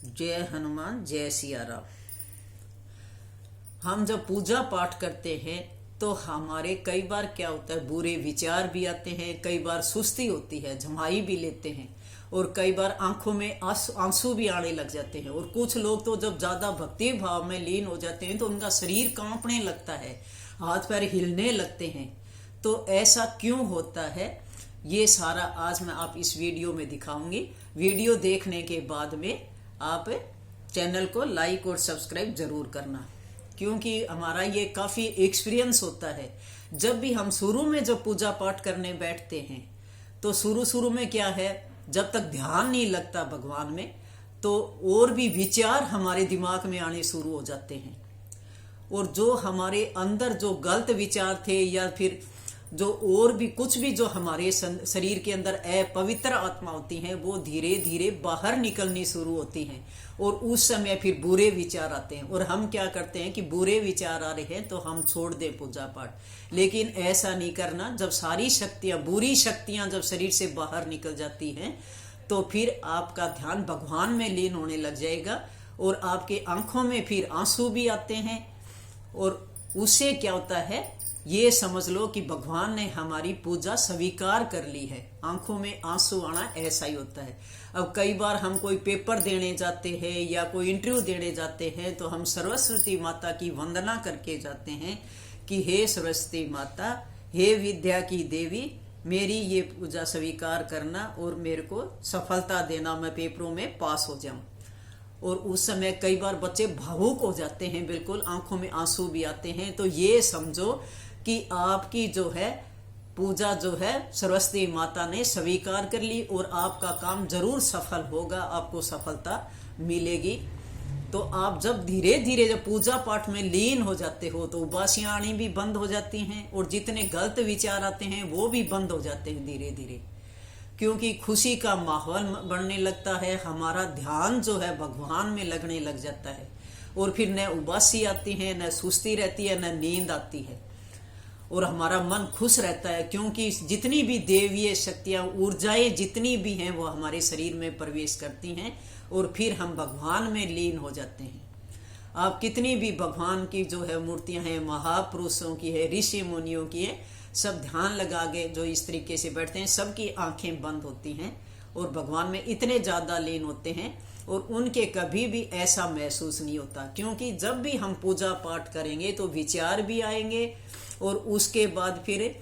जय हनुमान जय सिया राम। हम जब पूजा पाठ करते हैं तो हमारे कई बार क्या होता है, बुरे विचार भी आते हैं, कई बार सुस्ती होती है, झमाई भी लेते हैं और कई बार आंखों में आंसू भी आने लग जाते हैं। और कुछ लोग तो जब ज्यादा भक्ति भाव में लीन हो जाते हैं तो उनका शरीर कांपने लगता है, हाथ पैर हिलने लगते हैं। तो ऐसा क्यों होता है, ये सारा आज मैं आप इस वीडियो में दिखाऊंगी। वीडियो देखने के बाद में आप चैनल को लाइक और सब्सक्राइब जरूर करना, क्योंकि हमारा ये काफ़ी एक्सपीरियंस होता है। जब भी हम शुरू में जब पूजा पाठ करने बैठते हैं तो शुरू में क्या है, जब तक ध्यान नहीं लगता भगवान में तो और भी विचार हमारे दिमाग में आने शुरू हो जाते हैं। और जो हमारे अंदर जो गलत विचार थे या फिर जो और भी कुछ भी जो हमारे शरीर के अंदर अपवित्र आत्मा होती हैं वो धीरे धीरे बाहर निकलनी शुरू होती हैं। और उस समय फिर बुरे विचार आते हैं और हम क्या करते हैं कि बुरे विचार आ रहे हैं तो हम छोड़ दें पूजा पाठ। लेकिन ऐसा नहीं करना। जब सारी शक्तियां, बुरी शक्तियां जब शरीर से बाहर निकल जाती हैं तो फिर आपका ध्यान भगवान में लीन होने लग जाएगा और आपके आंखों में फिर आंसू भी आते हैं। और उससे क्या होता है, ये समझ लो कि भगवान ने हमारी पूजा स्वीकार कर ली है। आंखों में आंसू आना ऐसा ही होता है। अब कई बार हम कोई पेपर देने जाते हैं या कोई इंटरव्यू देने जाते हैं तो हम सरस्वती माता की वंदना करके जाते हैं कि हे सरस्वती माता, हे विद्या की देवी, मेरी ये पूजा स्वीकार करना और मेरे को सफलता देना, मैं पेपरों में पास हो जाऊं। और उस समय कई बार बच्चे भावुक हो जाते हैं, बिल्कुल आंखों में आंसू भी आते हैं। तो ये समझो कि आपकी जो है पूजा जो है सरस्वती माता ने स्वीकार कर ली और आपका काम जरूर सफल होगा, आपको सफलता मिलेगी। तो आप जब धीरे धीरे जब पूजा पाठ में लीन हो जाते हो तो उबासियां आनी भी बंद हो जाती हैं और जितने गलत विचार आते हैं वो भी बंद हो जाते हैं धीरे धीरे, क्योंकि खुशी का माहौल बढ़ने लगता है। हमारा ध्यान जो है भगवान में लगने लग जाता है और फिर न उबासी आती है, न सुस्ती रहती है, न नींद आती है और हमारा मन खुश रहता है, क्योंकि जितनी भी देवीय शक्तियां, ऊर्जाएं जितनी भी हैं वो हमारे शरीर में प्रवेश करती हैं और फिर हम भगवान में लीन हो जाते हैं। आप कितनी भी भगवान की जो है मूर्तियां हैं, महापुरुषों की है, ऋषि मुनियों की है, सब ध्यान लगा के जो इस तरीके से बैठते हैं सबकी आंखें बंद होती हैं और भगवान में इतने ज्यादा लीन होते हैं और उनके कभी भी ऐसा महसूस नहीं होता। क्योंकि जब भी हम पूजा पाठ करेंगे तो विचार भी आएंगे और उसके बाद फिर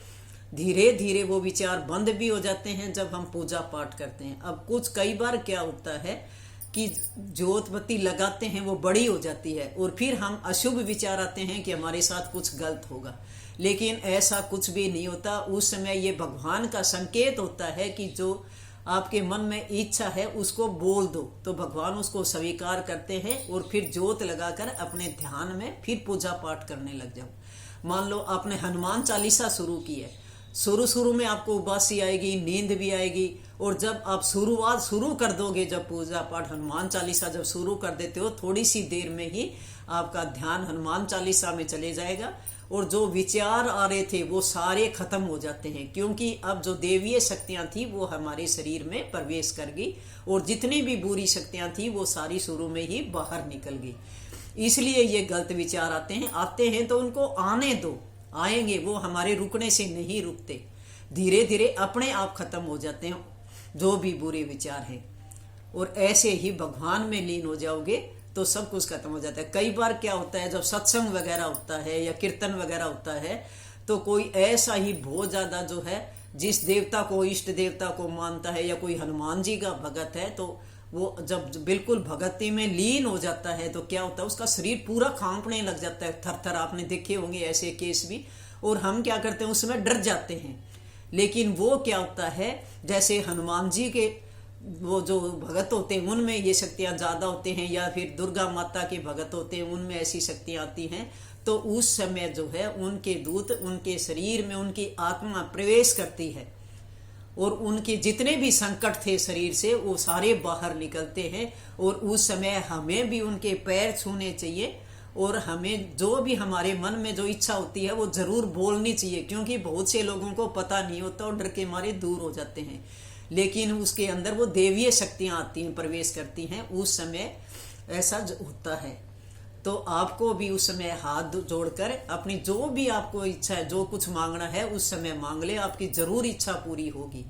धीरे धीरे वो विचार बंद भी हो जाते हैं जब हम पूजा पाठ करते हैं। अब कुछ कई बार क्या होता है कि ज्योत बत्ती लगाते हैं वो बड़ी हो जाती है और फिर हम अशुभ विचार आते हैं कि हमारे साथ कुछ गलत होगा, लेकिन ऐसा कुछ भी नहीं होता। उस समय ये भगवान का संकेत होता है कि जो आपके मन में इच्छा है उसको बोल दो, तो भगवान उसको स्वीकार करते हैं और फिर ज्योत लगाकर अपने ध्यान में फिर पूजा पाठ करने लग जाओ। मान लो आपने हनुमान चालीसा शुरू की है, शुरू में आपको उबासी आएगी, नींद भी आएगी, और जब आप शुरुआत शुरू कर दोगे, जब पूजा पाठ हनुमान चालीसा जब शुरू कर देते हो, थोड़ी सी देर में ही आपका ध्यान हनुमान चालीसा में चले जाएगा और जो विचार आ रहे थे वो सारे खत्म हो जाते हैं, क्योंकि अब जो देवीय शक्तियां थी वो हमारे शरीर में प्रवेश कर गई और जितनी भी बुरी शक्तियां थी वो सारी शुरू में ही बाहर निकल गई। इसलिए ये गलत विचार आते हैं तो उनको आने दो, आएंगे, वो हमारे रुकने से नहीं रुकते, धीरे धीरे अपने आप खत्म हो जाते हैं जो भी बुरे विचार हैं। और ऐसे ही भगवान में लीन हो जाओगे तो सब कुछ खत्म हो जाता है। कई बार क्या होता है, जब सत्संग वगैरह होता है या कीर्तन वगैरह होता है तो कोई ऐसा ही बहुत ज्यादा जो है जिस देवता को, इष्ट देवता को मानता है या कोई हनुमान जी का भगत है, तो वो जब बिल्कुल भगती में लीन हो जाता है तो क्या होता है, उसका शरीर पूरा कांपने लग जाता है, थर थर। आपने देखे होंगे ऐसे केस भी। और हम क्या करते हैं, उस समय डर जाते हैं। लेकिन वो क्या होता है, जैसे हनुमान जी के वो जो भगत होते हैं उनमें ये शक्तियां ज्यादा होते हैं, या फिर दुर्गा माता के भगत होते हैं उनमें ऐसी शक्तियां आती हैं, तो उस समय जो है उनके दूत उनके शरीर में, उनकी आत्मा प्रवेश करती है और उनके जितने भी संकट थे शरीर से वो सारे बाहर निकलते हैं। और उस समय हमें भी उनके पैर छूने चाहिए और हमें जो भी हमारे मन में जो इच्छा होती है वो जरूर बोलनी चाहिए, क्योंकि बहुत से लोगों को पता नहीं होता और डर के मारे दूर हो जाते हैं। लेकिन उसके अंदर वो देवीय शक्तियां आती हैं, प्रवेश करती हैं, उस समय ऐसा होता है। तो आपको भी उस समय हाथ जोड़कर अपनी जो भी आपको इच्छा है, जो कुछ मांगना है उस समय मांग ले, आपकी जरूर इच्छा पूरी होगी।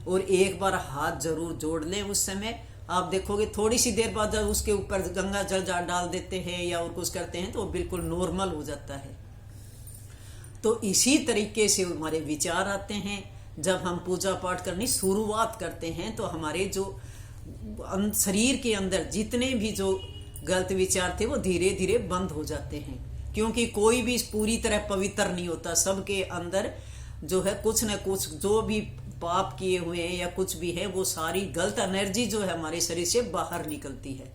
और एक बार हाथ जरूर जोड़ लें उस समय, आप देखोगे थोड़ी सी देर बाद जब उसके ऊपर गंगा जल डाल देते हैं या और कुछ करते हैं तो वो बिल्कुल नॉर्मल हो जाता है। तो इसी तरीके से हमारे विचार आते हैं। जब हम पूजा पाठ करनी शुरुआत करते हैं तो हमारे जो शरीर के अंदर जितने भी जो गलत विचार थे वो धीरे धीरे बंद हो जाते हैं, क्योंकि कोई भी पूरी तरह पवित्र नहीं होता। सबके अंदर जो है कुछ न कुछ जो भी पाप किए हुए हैं या कुछ भी है, वो सारी गलत एनर्जी जो है हमारे शरीर से बाहर निकलती है।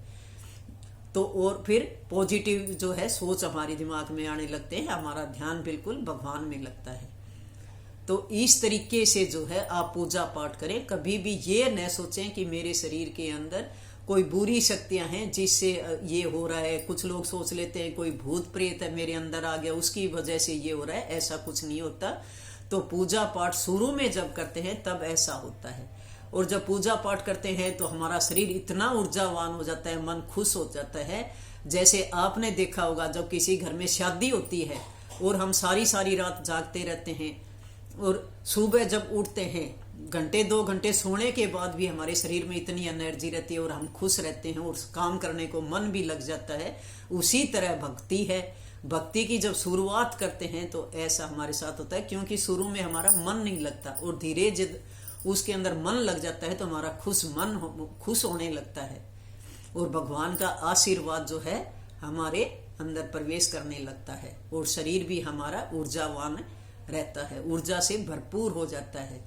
तो और फिर पॉजिटिव जो है सोच हमारे दिमाग में आने लगते हैं, हमारा ध्यान बिल्कुल भगवान में लगता है। तो इस तरीके से जो है आप पूजा पाठ करें। कभी भी ये न सोचें कि मेरे शरीर के अंदर कोई बुरी शक्तियां हैं जिससे ये हो रहा है। कुछ लोग सोच लेते हैं कोई भूत प्रेत है मेरे अंदर आ गया उसकी वजह से ये हो रहा है, ऐसा कुछ नहीं होता। तो पूजा पाठ शुरू में जब करते हैं तब ऐसा होता है। और जब पूजा पाठ करते हैं तो हमारा शरीर इतना ऊर्जावान हो जाता है, मन खुश हो जाता है। जैसे आपने देखा होगा जब किसी घर में शादी होती है और हम सारी सारी रात जागते रहते हैं और सुबह जब उठते हैं, घंटे 2 घंटे सोने के बाद भी हमारे शरीर में इतनी एनर्जी रहती है और हम खुश रहते हैं और काम करने को मन भी लग जाता है। उसी तरह भक्ति है। भक्ति की जब शुरुआत करते हैं तो ऐसा हमारे साथ होता है, क्योंकि शुरू में हमारा मन नहीं लगता और धीरे जब उसके अंदर मन लग जाता है तो हमारा खुश होने लगता है और भगवान का आशीर्वाद जो है हमारे अंदर प्रवेश करने लगता है और शरीर भी हमारा ऊर्जावान रहता है, ऊर्जा से भरपूर हो जाता है।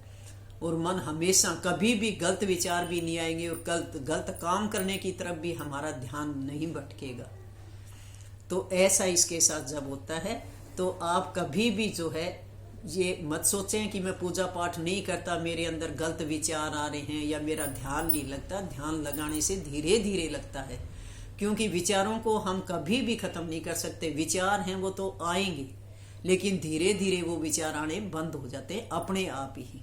और मन हमेशा कभी भी गलत विचार भी नहीं आएंगे और गलत काम करने की तरफ भी हमारा ध्यान नहीं भटकेगा। तो ऐसा इसके साथ जब होता है तो आप कभी भी जो है ये मत सोचें कि मैं पूजा पाठ नहीं करता, मेरे अंदर गलत विचार आ रहे हैं या मेरा ध्यान नहीं लगता। ध्यान लगाने से धीरे धीरे लगता है, क्योंकि विचारों को हम कभी भी खत्म नहीं कर सकते। विचार हैं वो तो आएंगे, लेकिन धीरे धीरे वो विचार आने बंद हो जाते हैं अपने आप ही।